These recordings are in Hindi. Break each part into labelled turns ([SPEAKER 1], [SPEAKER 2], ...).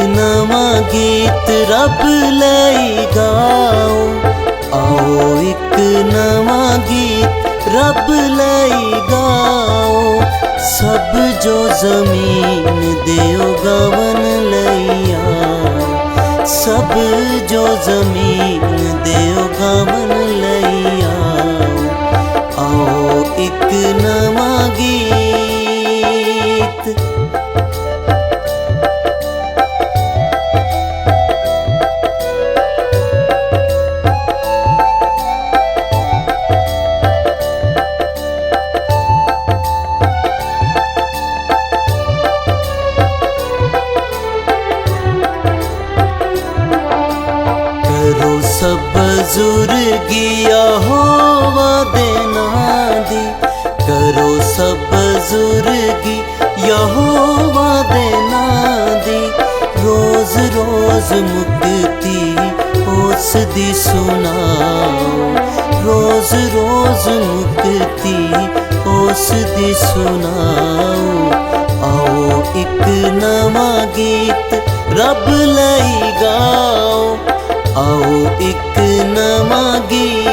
[SPEAKER 1] नवा गीत रब लई गाओ। आओ एक नवा गीत रब लई गाओ। सब जो जमीन देओ गावन लई आओ। सब जो जमीन देओ गावन लई आओ। आओ एक नवा गीत। सब बुजुर्गी यहोवा दे नां दी। करो सब बुजुर्गी यहोवा दे नां दी। रोज रोज मुक्ति उस दी सुनाओ। रोज रोज मुक्ति उस दी सुनाओ। आओ एक नवा गीत रब लई गाओ। आओ एक नवा गीत।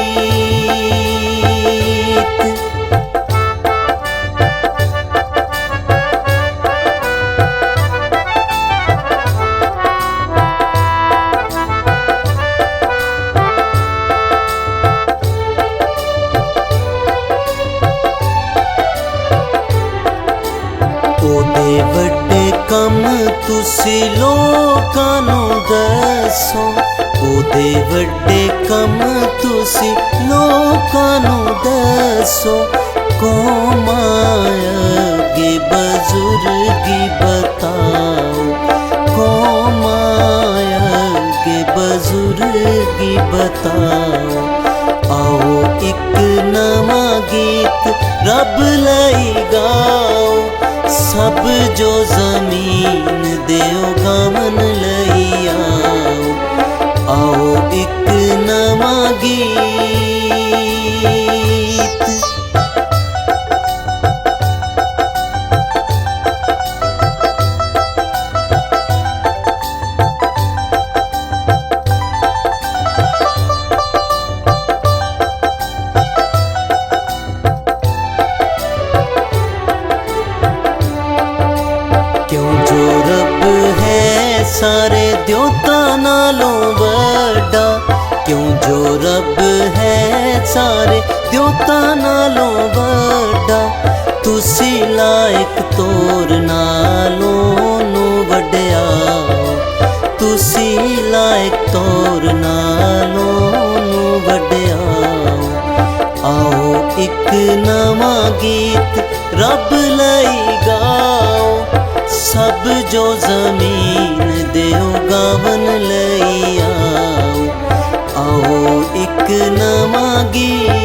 [SPEAKER 1] ओदे वड्डे कम तुसी लोकां नूं दसो। ओदे वड्डे कम तुसी लोकां नूं दसो। कौमां अगे बजुर्गी बताओ। कौमां अगे बजुर्गी बताओ। आओ एक नवा गीत रब लई गाओ। सब जो जमीन देओ गावन लई आओ। आओ एक नवा गीत। क्यों जो रब है सारे द्योता नालों बड़ा। क्यों जो रब है सारे द्योता नालों बड़ा। तुसी लायक तोर नालों नू वड्याओ। तुसी लायक तोर नालों नू वड्याओ। आओ एक नवा गीत रब लई गाओ। सब जो जमीन देओ गावन लई आओ। आओ एक नवा गीत।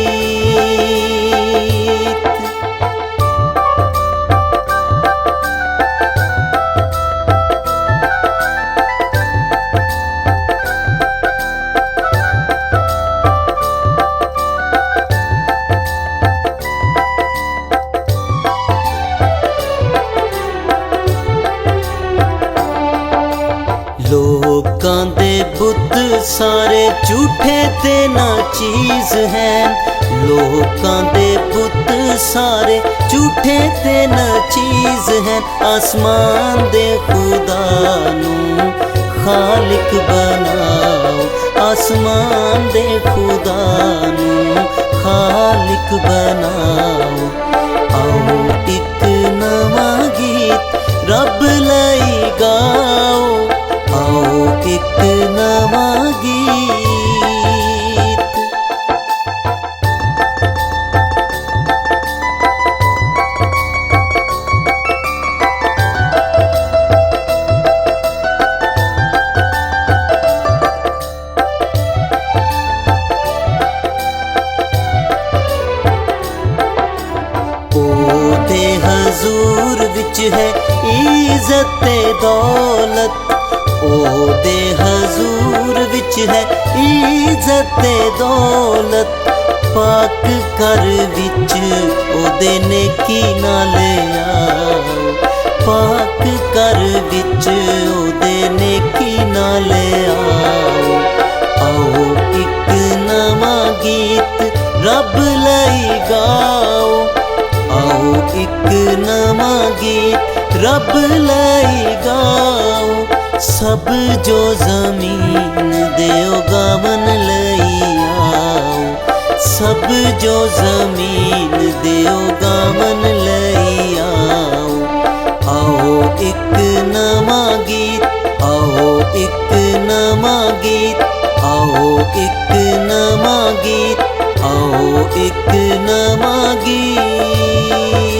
[SPEAKER 1] लोकां दे बुत सारे झूठे ते ना चीज हैं। लोकां दे बुत सारे झूठे ते ना चीज हैं। आसमान दे खुदा नू खालिक बनाओ। आसमान दे खुदा नू खालिक बनाओ। आओ एक नवा गीत रब लई गाओ। आओ एक नवा गीत। ओदे हजूर विच है इज्जत दौलत। ओदे हजूर विच है इज्जत दौलत। पाक कर विच ओदे नेकी नाल आओ। पाक घर विच ओदे नेकी नाल आओ। आओ एक नवां गीत रब लई गाओ। आओ एक नवां गीत रब लई गाओ। सब जो ज़मीन देओ गावन लई आओ। सब जो ज़मीन देओ गावन लई आओ। आओ एक नवां गीत, आओ एक नवां गीत, आओ एक नवां गीत, आओ एक नवां गीत।